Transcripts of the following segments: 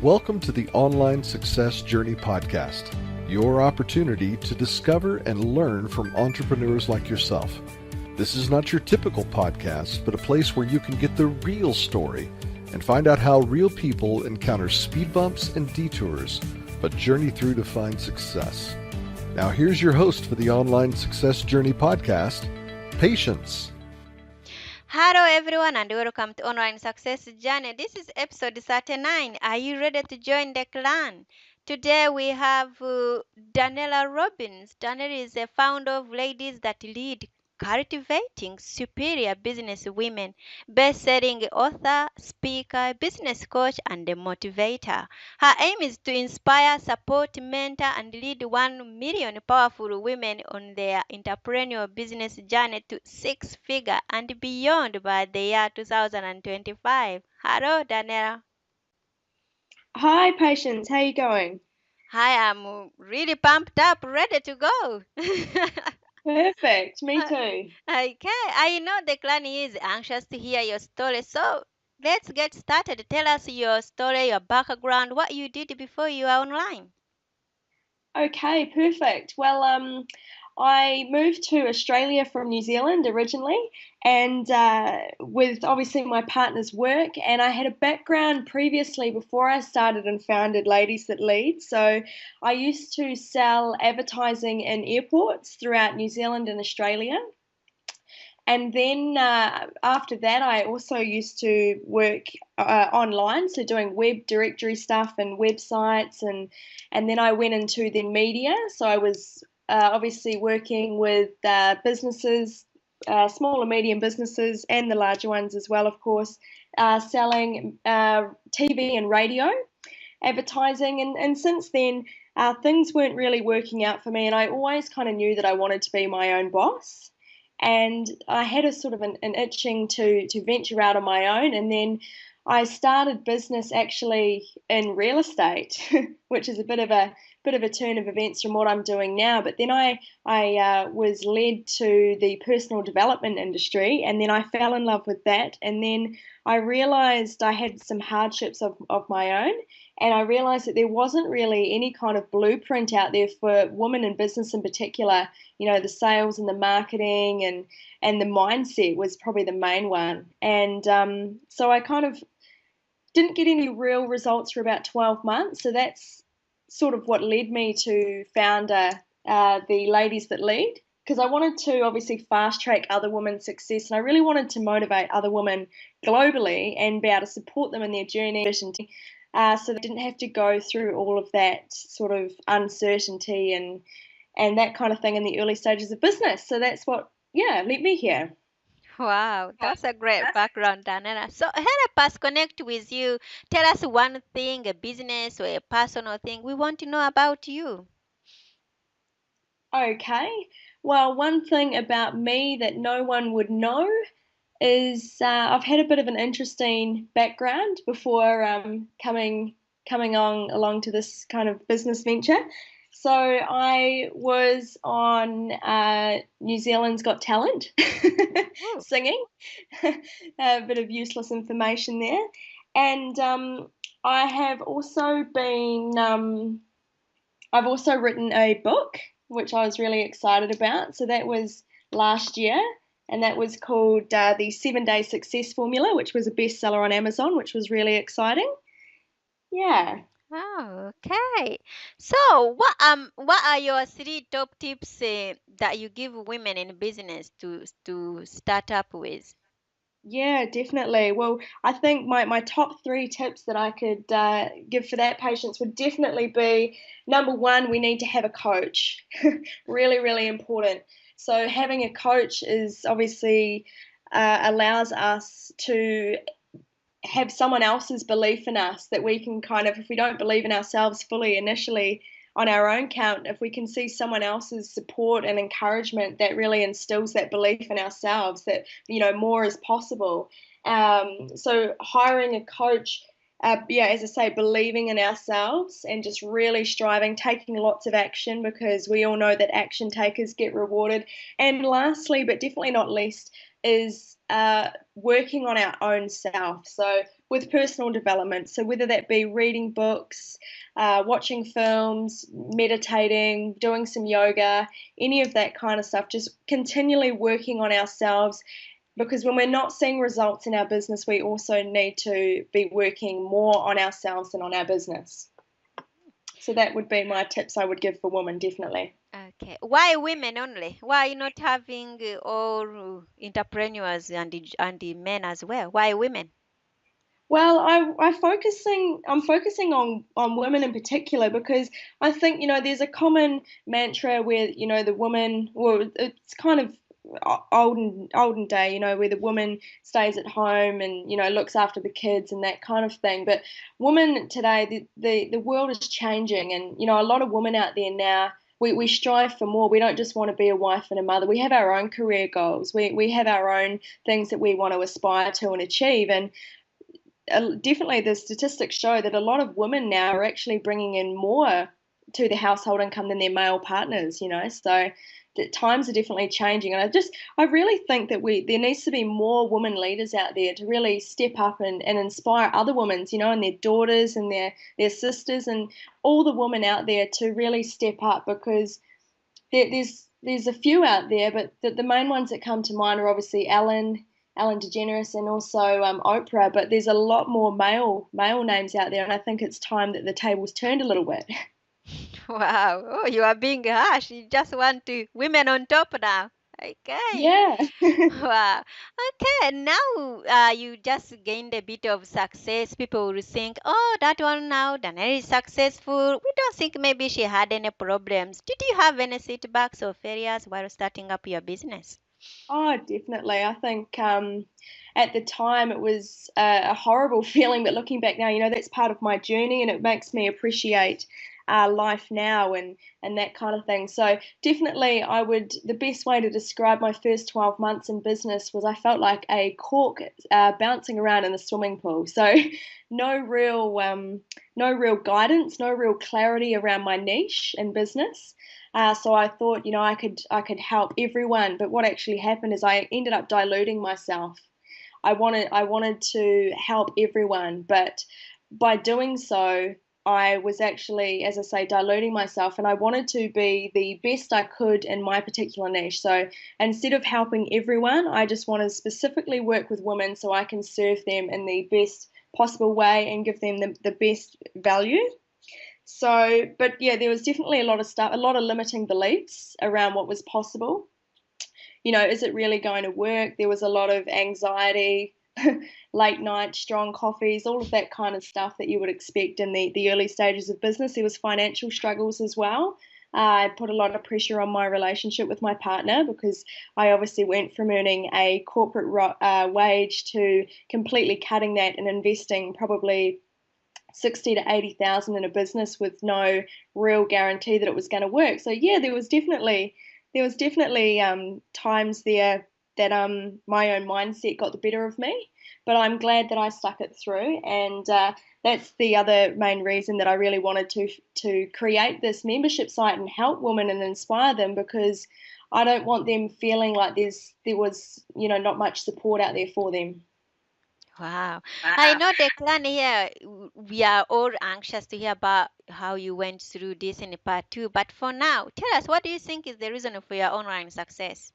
Welcome to the Online Success Journey podcast, your opportunity to discover and learn from entrepreneurs like yourself. This is not your typical podcast, but a place where you can get the real story and find out how real people encounter speed bumps and detours, but journey through to find success. Now here's your host for the Online Success Journey podcast, Patience. Hello everyone and welcome to Online Success Journey. This is episode 39. Are you ready to join the clan? Today we have Danielle Robbins. Danielle is a founder of Ladies That Lead, Cultivating Superior Business Women, best-selling author, speaker, business coach, and a motivator. Her aim is to inspire, support, mentor, and lead 1 million powerful women on their entrepreneurial business journey to six-figure and beyond by the year 2025. Hello, Daniela. Hi, Patience. How you going? Hi, I'm really pumped up, ready to go. Perfect. Me too. Okay, I know the clan is anxious to hear your story, so let's get started. Tell us your story, your background, what you did before you are online. Okay, perfect. Well, I moved to Australia from New Zealand originally, and with obviously my partner's work, and I had a background previously before I started and founded Ladies That Lead. So I used to sell advertising in airports throughout New Zealand and Australia. And then after that, I also used to work online, so doing web directory stuff and websites, and then I went into the media. So I was obviously working with businesses, small and medium businesses, and the larger ones as well, of course, selling TV and radio advertising. And since then, things weren't really working out for me, and I always kind of knew that I wanted to be my own boss. And I had a sort of an itching to venture out on my own, and then I started business actually in real estate, which is a bit of a turn of events from what I'm doing now. But then I was led to the personal development industry, and then I fell in love with that. And then I realized I had some hardships of my own, and I realized that there wasn't really any kind of blueprint out there for women in business in particular. You know, the sales and the marketing and the mindset was probably the main one. And so I kind of didn't get any real results for about 12 months. So that's sort of what led me to found the Ladies That Lead, because I wanted to obviously fast track other women's success, and I really wanted to motivate other women globally and be able to support them in their journey, so they didn't have to go through all of that sort of uncertainty and that kind of thing in the early stages of business. So that's what, led me here. Wow, that's a great background, Daniela. So help us connect with you. Tell us one thing, a business or a personal thing we want to know about you. Okay. Well, one thing about me that no one would know is I've had a bit of an interesting background before coming on along to this kind of business venture. So I was on New Zealand's Got Talent singing, a bit of useless information there. And I have also I've also written a book, which I was really excited about. So that was last year, and that was called the 7-Day Success Formula, which was a bestseller on Amazon, which was really exciting. Yeah. Oh, okay. So, what are your 3 top tips that you give women in business to start up with? Yeah, definitely. Well, I think my top 3 tips that I could give for that, Patience, would definitely be, number one, we need to have a coach. Really, really important. So having a coach is obviously allows us to have someone else's belief in us, that we can kind of, if we don't believe in ourselves fully initially on our own count, if we can see someone else's support and encouragement, that really instills that belief in ourselves that, you know, more is possible. So hiring a coach, as I say, believing in ourselves and just really striving, taking lots of action, because we all know that action takers get rewarded. And lastly, but definitely not least, is working on our own self. So with personal development. So whether that be reading books, watching films, meditating, doing some yoga, any of that kind of stuff, just continually working on ourselves. Because when we're not seeing results in our business, we also need to be working more on ourselves than on our business. So that would be my tips I would give for women, definitely. Okay. Why women only? Why not having all entrepreneurs and the men as well? Why women? Well, I'm focusing on women in particular because I think, there's a common mantra where, the woman, well, it's kind of olden day, where the woman stays at home and, looks after the kids and that kind of thing. But women today, the world is changing, and, a lot of women out there now, we strive for more. We don't just want to be a wife and a mother. We have our own career goals. We have our own things that we want to aspire to and achieve. And definitely the statistics show that a lot of women now are actually bringing in more to the household income than their male partners, so the times are definitely changing. And I really think that there needs to be more women leaders out there to really step up and inspire other women, and their daughters and their sisters and all the women out there to really step up, because there's a few out there, but the main ones that come to mind are obviously Ellen DeGeneres and also Oprah, but there's a lot more male names out there, and I think it's time that the tables turned a little bit. Wow. Oh, you are being harsh. You just want to women on top now. Okay. Yeah. Wow. Okay. Now you just gained a bit of success. People will think, oh, that one now, Danielle is successful. We don't think maybe she had any problems. Did you have any setbacks or failures while starting up your business? Oh, definitely. I think at the time it was a horrible feeling, but looking back now, that's part of my journey, and it makes me appreciate life now and that kind of thing. So definitely, the best way to describe my first 12 months in business was I felt like a cork bouncing around in the swimming pool. So no real, no real guidance, no real clarity around my niche in business. So I thought, I could help everyone, but what actually happened is I ended up diluting myself. I wanted to help everyone, but by doing so, I was actually, as I say, diluting myself, and I wanted to be the best I could in my particular niche. So instead of helping everyone, I just want to specifically work with women so I can serve them in the best possible way and give them the best value. So, but yeah, there was definitely a lot of stuff, a lot of limiting beliefs around what was possible. Is it really going to work? There was a lot of anxiety, late night, strong coffees, all of that kind of stuff that you would expect in the early stages of business. There was financial struggles as well. I put a lot of pressure on my relationship with my partner because I obviously went from earning a corporate wage to completely cutting that and investing probably 60 to 80,000 in a business with no real guarantee that it was going to work. So yeah, there was definitely times there that my own mindset got the better of me, but I'm glad that I stuck it through, and that's the other main reason that I really wanted to create this membership site and help women and inspire them, because I don't want them feeling like there was not much support out there for them. Wow. I know Declan here, we are all anxious to hear about how you went through this in part two. But for now, tell us, what do you think is the reason for your online success?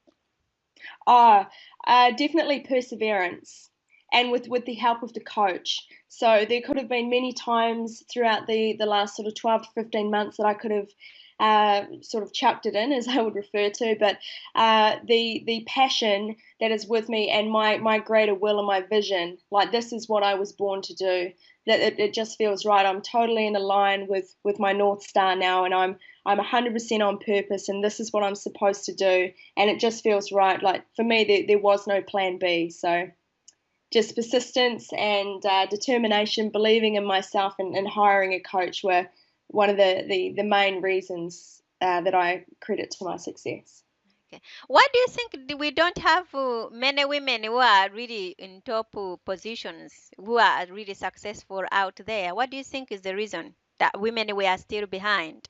Oh, definitely perseverance, and with the help of the coach. So there could have been many times throughout the last sort of 12 to 15 months that I could have sort of chucked it in, as I would refer to, but the passion that is with me and my greater will and my vision, like this is what I was born to do. That it just feels right. I'm totally in line with my North Star now, and I'm 100% on purpose, and this is what I'm supposed to do, and it just feels right. Like for me, there was no plan B. So just persistence and determination, believing in myself, and hiring a coach were one of the main reasons that I credit to my success. Okay. Why do you think we don't have many women who are really in top positions, who are really successful out there? What do you think is the reason that women we are still behind?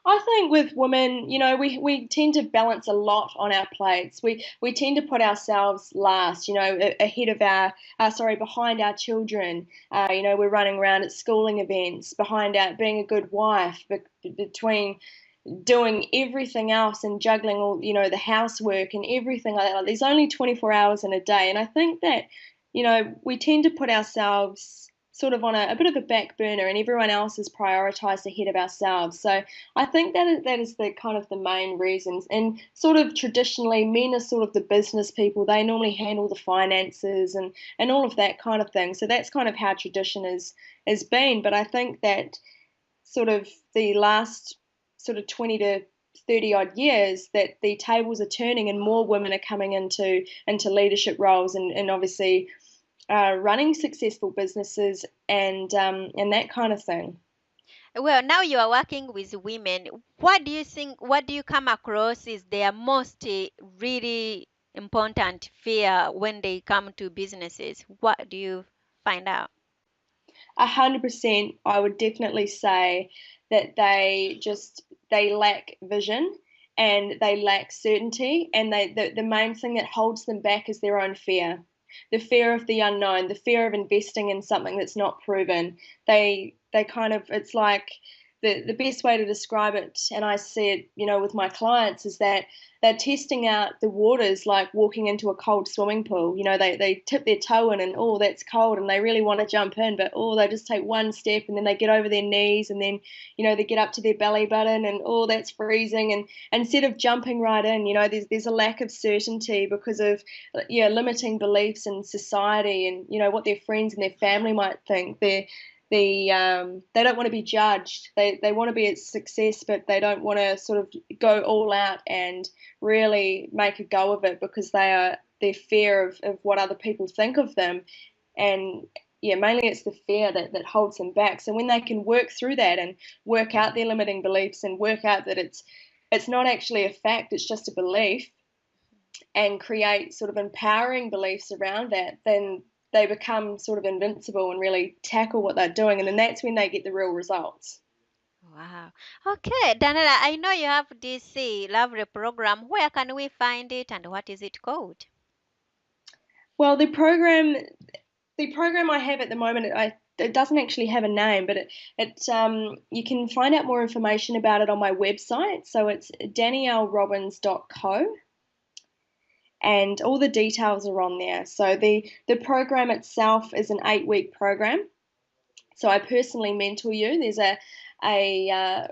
I think with women, we tend to balance a lot on our plates. We tend to put ourselves last, ahead of behind our children. We're running around at schooling events, behind being a good wife, between doing everything else and juggling all, the housework and everything like that. Like, there's only 24 hours in a day. And I think that, we tend to put ourselves sort of on a bit of a back burner, and everyone else is prioritized ahead of ourselves. So I think that is the kind of the main reasons. And sort of traditionally, men are sort of the business people. They normally handle the finances and all of that kind of thing. So that's kind of how tradition has been. But I think that sort of the last sort of 20 to 30 odd years, that the tables are turning and more women are coming into leadership roles, and obviously running successful businesses and that kind of thing. Well, now you are working with women. What do you think? What do you come across is their most really important fear when they come to businesses? What do you find out? 100%, I would definitely say that they lack vision and they lack certainty, and the main thing that holds them back is their own fear. The fear of the unknown, the fear of investing in something that's not proven. They kind of, it's like the best way to describe it, and I see it, with my clients, is that they're testing out the waters like walking into a cold swimming pool. They tip their toe in and, oh, that's cold, and they really want to jump in, but, oh, they just take one step and then they get over their knees, and then, they get up to their belly button and, oh, that's freezing. And instead of jumping right in, there's a lack of certainty because of, limiting beliefs in society and, what their friends and their family might think. They don't want to be judged. They want to be a success, but they don't want to sort of go all out and really make a go of it because their fear of what other people think of them. And mainly it's the fear that holds them back. So when they can work through that and work out their limiting beliefs and work out that it's not actually a fact, it's just a belief, and create sort of empowering beliefs around that, then they become sort of invincible and really tackle what they're doing. And then that's when they get the real results. Wow. Okay, Daniela, I know you have this lovely program. Where can we find it and what is it called? Well, the program I have at the moment, it doesn't actually have a name, but you can find out more information about it on my website. So it's daniellerobbins.co. And all the details are on there. So the program itself is an 8-week program. So I personally mentor you. There's a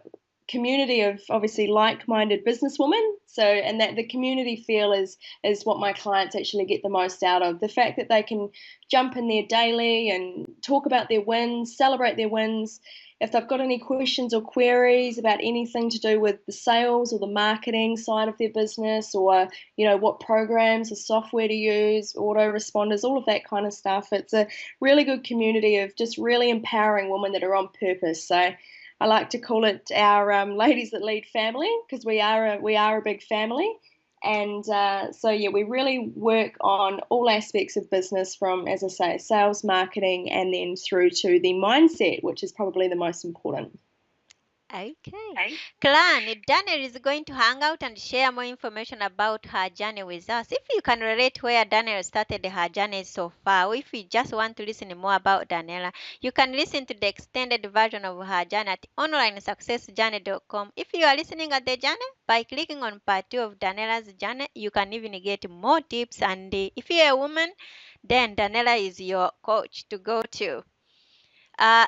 community of obviously like-minded businesswomen. So, and that the community feel is what my clients actually get the most out of. The fact that they can jump in there daily and talk about their wins, celebrate their wins. If they've got any questions or queries about anything to do with the sales or the marketing side of their business, or, what programs or software to use, autoresponders, all of that kind of stuff. It's a really good community of just really empowering women that are on purpose. So I like to call it our ladies that lead family, because we are a big family. And we really work on all aspects of business, from, as I say, sales, marketing, and then through to the mindset, which is probably the most important. Okay. Clan, Daniel is going to hang out and share more information about her journey with us. If you can relate where Daniel started her journey so far, or if you just want to listen more about Daniela, you can listen to the extended version of her journey at onlinesuccessjourney.com. If you are listening at the journey, by clicking on part 2 of Daniela's journey, you can even get more tips. And if you're a woman, then Daniela is your coach to go to.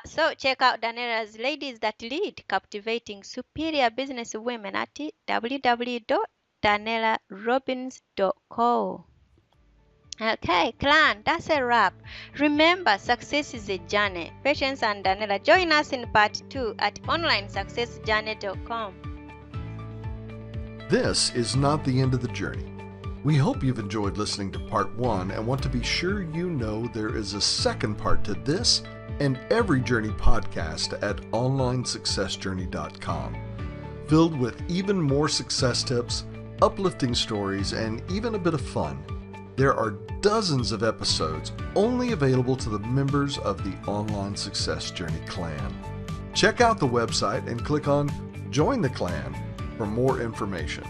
So check out Daniela's Ladies That Lead, Captivating Superior Business Women at www.daniellerobbins.co. Okay, clan, that's a wrap. Remember, success is a journey. Patience and Daniela, join us in part 2 at onlinesuccessjourney.com. This is not the end of the journey. We hope you've enjoyed listening to part 1 and want to be sure you know there is a second part to this and every journey podcast at onlinesuccessjourney.com, filled with even more success tips, uplifting stories, and even a bit of fun. There are dozens of episodes only available to the members of the Online Success Journey clan. Check out the website and click on Join the clan for more information.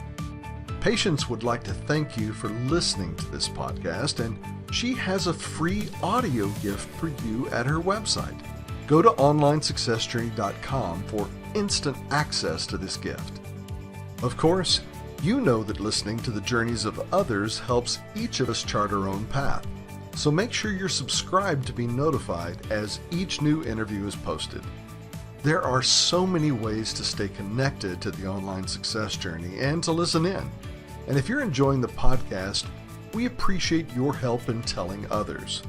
Patience would like to thank you for listening to this podcast, and she has a free audio gift for you at her website. Go to onlinesuccessjourney.com for instant access to this gift. Of course, you know that listening to the journeys of others helps each of us chart our own path. So make sure you're subscribed to be notified as each new interview is posted. There are so many ways to stay connected to the online success journey and to listen in. And if you're enjoying the podcast, we appreciate your help in telling others.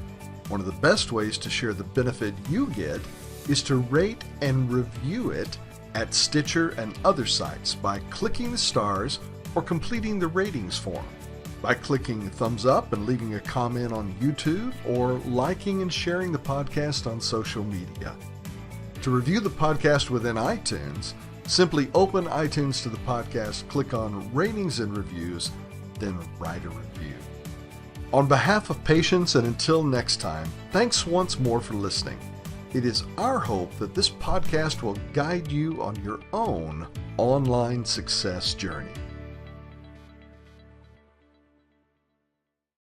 One of the best ways to share the benefit you get is to rate and review it at Stitcher and other sites by clicking the stars or completing the ratings form, by clicking thumbs up and leaving a comment on YouTube, or liking and sharing the podcast on social media. To review the podcast within iTunes, simply open iTunes to the podcast, click on Ratings and Reviews, then write a review. On behalf of Patience, and until next time, thanks once more for listening. It is our hope that this podcast will guide you on your own online success journey.